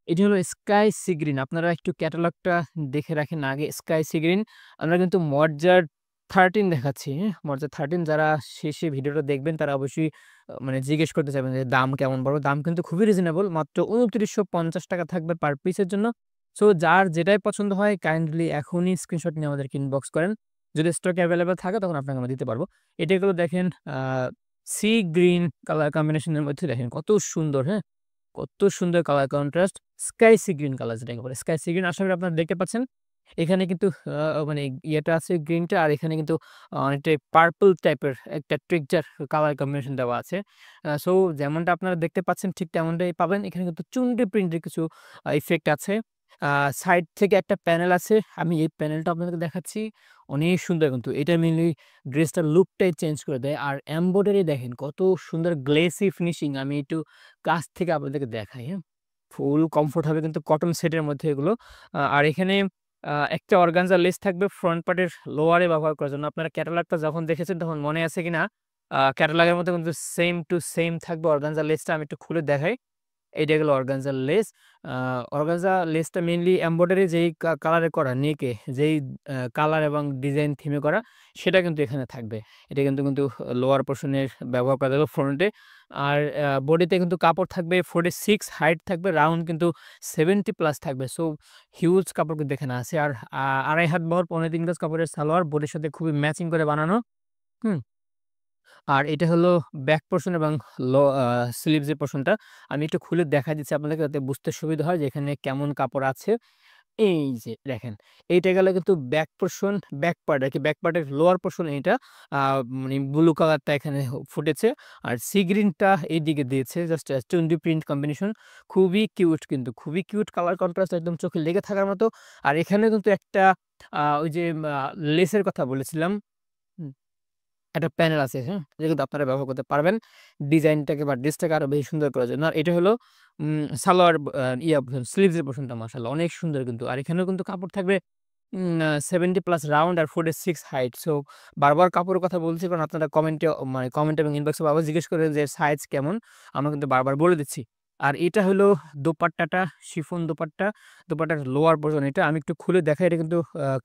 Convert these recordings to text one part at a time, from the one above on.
এটি হলো sky sea green. আপনারা একটু ক্যাটালগটা দেখে রাখেন আগে। স্কাই সি গ্রিন আমরা কিন্তু মডজার 13 দেখাচ্ছি, হ্যাঁ? মডজার 13 যারা শেষে ভিডিওটা দেখবেন তারা অবশ্যই মানে জিজ্ঞেস করতে চাইবেন যে দাম কেমন পড়বে? দাম কিন্তু খুবই রিজনেবল। মাত্র ৳২৯৫০ থাকবে পার পিসের জন্য। সো যার যেটাই পছন্দ হয় কাইন্ডলি এখনই স্ক্রিনশট নিয়ে আমাদেরকে ইনবক্স করেন। যদি স্টকে এভেইলেবল থাকে তখন আপনাকে আমরা দিতে পারব। এটা এগুলো দেখেন আ সি গ্রিন কালার কম্বিনেশন এর মধ্যে দেখেন কত সুন্দর, হ্যাঁ? কত সুন্দর colour contrast. Sky sea green colour যেটাকে বলে। স্কাই সি গ্রিন আশা করি আপনারা দেখতে পাচ্ছেন। এখানে কিন্তু মানে ইয়েটা আছে গ্রিনটা আর এখানে কিন্তু অনেকটাই পার্পল টাইপের একটা টেক্সচার কালার কম্বিনেশন দেওয়া আছে। সো যেমনটা আপনারা দেখতে পাচ্ছেন ঠিক তেমনটাই পাবেন। এখানে কিন্তু চুনরি প্রিন্টের কিছু ইফেক্ট আছে। আ সাইড থেকে একটা প্যানেল আছে। আমি এই প্যানেলটা আপনাদেরকে দেখাচ্ছি। অনেক সুন্দর কিন্তু। এটা মেইনলি ড্রেসটার লুকটাই চেঞ্জ করে দেয়। আর এমব্রয়ডারি দেখেন কত সুন্দর গ্লেসি ফিনিশিং। আমি একটু কাছ থেকে আপনাদেরকে দেখাই, হ্যাঁ? ফুল কমফোর্ট হবে কিন্তু কটন সেটের মধ্যে এগুলো। আর এখানে একটা অর্গানজা লেস থাকবে ফ্রন্ট পার্টের লোয়ারে ব্যবহার করার জন্য। আপনারা ক্যাটালগটা যখন দেখেছেন তখন মনে আছে কিনা? ক্যাটালগের মধ্যে কিন্তু সেম টু সেম থাকবে অর্গানজা লেসটা। আমি একটু খুলে দেখাই। এইটা গেল অর্গানজার লেস। আ অর্গানজা লেসটা মেইনলি এমব্রয়ডারি যেই কালারে করা নেকে যেই কালার এবং ডিজাইন থিমে করা সেটা কিন্তু এখানে থাকবে। এটা কিন্তু লোয়ার পোরশন এর ব্যবহার করা যাবে ফ্রন্টে। আর বডিতে কিন্তু কাপড় থাকবে 46 হাইট থাকবে রাউন্ড কিন্তু 70 প্লাস থাকবে। সো হিউজ কাপড় কিন্তু এখানে আছে। আর ২.৫ হাত বহর ৩.৫ গজ কাপড়ের সালোয়ার বডির সাথে খুবই ম্যাচিং করে বানানো। হুম? আর এটা হলো ব্যাক পোরশন এবং লো স্লিভস এর পোরশনটা। আমি একটু খুলে দেখায় দিচ্ছি আপনাদেরকে যাতে বুঝতে সুবিধা হয় যে এখানে কেমন কাপড় আছে। এই যে দেখেন, এইটা গেল কিন্তু ব্যাক পোরশন, ব্যাক পার্ট আরকি ব্যাক পার্টের লোয়ার পোরশন এইটা। আ মানে ব্লু কালারটা এখানে ফুটেছে। আর সি গ্রিনটা এইদিকে দিয়েছে জাস্ট চুনরি প্রিন্ট কম্বিনেশন। খুবই কিউট কিন্তু, খুবই কিউট কালার কন্ট্রাস্ট একদম চোখে লেগে থাকার মতো। আর এখানে কিন্তু একটা ওই যে লেসের কথা বলেছিলাম। হুম। একটা প্যানেল আছে, হ্যাঁ? যেটা কিন্তু আপনারা ব্যবহার করতে পারবেন। ডিজাইনটাকে বা ড্রেসটাকে আরো বেশি সুন্দর করার জন্য। আর এটা হলো সালোয়ার স্লিভস এর পোরশনটা মাশাআল্লাহ অনেক সুন্দর কিন্তু। আর এখানেও কিন্তু কাপড় থাকবে 70 প্লাস রাউন্ড আর 46 হাইট। সো বারবার কাপড়ের কথা বলছি কারণ আপনারা কমেন্টে মানে কমেন্ট এবং ইনবক্সে বারবার জিজ্ঞেস করেন যে সাইজ কেমন? আমরা কিন্তু বারবার বলে দিচ্ছি। আর এটা হলো দোপাট্টাটা শিফন দোপাট্টা। দোপাট্টার লোয়ার পোরশন এটা। আমি একটু খুলে দেখাই এটা কিন্তু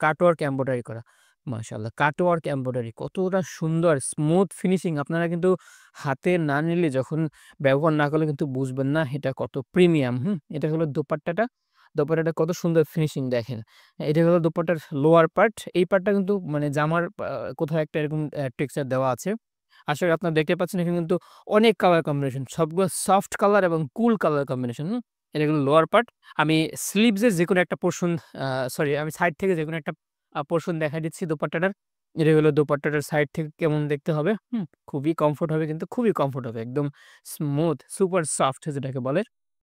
কাটওয়ার্ক এমব্রয়ডারি করা। মাশাআল্লাহ! কাটওয়ার্ক এমব্রয়ডারি কতটা সুন্দর স্মুথ ফিনিশিং আপনারা কিন্তু হাতে না নিলে যখন ব্যবহার না করলে কিন্তু বুঝবেন না এটা কত প্রিমিয়াম, হুম? এটা হলো দোপাট্টাটা। দোপাট্টাটা কত সুন্দর ফিনিশিং দেখেন। এটা হলো দোপাট্টার লোয়ার পার্ট। এই পার্টটা কিন্তু মানে জামার কোথাও একটা এরকম টেক্সচার দেওয়া আছে। আশা করি আপনারা দেখতে পাচ্ছেন এখানে কিন্তু অনেক কালার কম্বিনেশন। সবগুলো সফট কালার এবং কুল কালার কম্বিনেশন, হুম? এটা হলো লোয়ার পার্ট। আমি স্লিভস এর যেকোনো একটা পোরশন সরি আমি সাইড থেকে যেকোনো একটা পোরশন দেখায় দিচ্ছি দোপাট্টাটার। এটা হলো দোপাট্টাটার সাইড থেকে কেমন দেখতে হবে, হুম? খুবই কমফোর্ট হবে কিন্তু খুবই কমফোর্ট হবে। একদম স্মুথ সুপার সফট যেটাকে বলে।